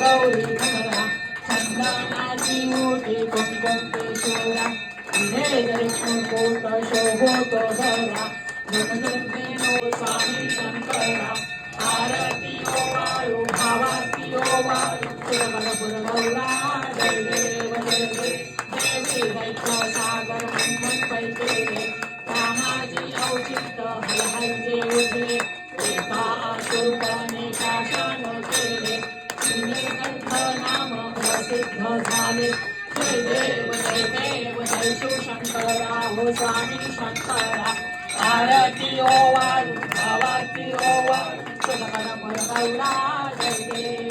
गौरी कमला चंदनाची मोठी कुंकुम शोरा मुकुट शोभतो धरा जगदुर्गेनो स्वामी शंकरा आरती ओ वाळू भावाती ओ वाळू गौरा जय देव जय देवी दैत्य सागर मंथन पैसे कामाची औचित हर हर जे उजले एका अशोकने शासन केले नीलकंठ नाम प्रसिद्ध झाले जय देव जय शिवशंकरा हो स्वामी शंकरा आरती ओ वाळू भावाती ओ वाळू गौरा जय देव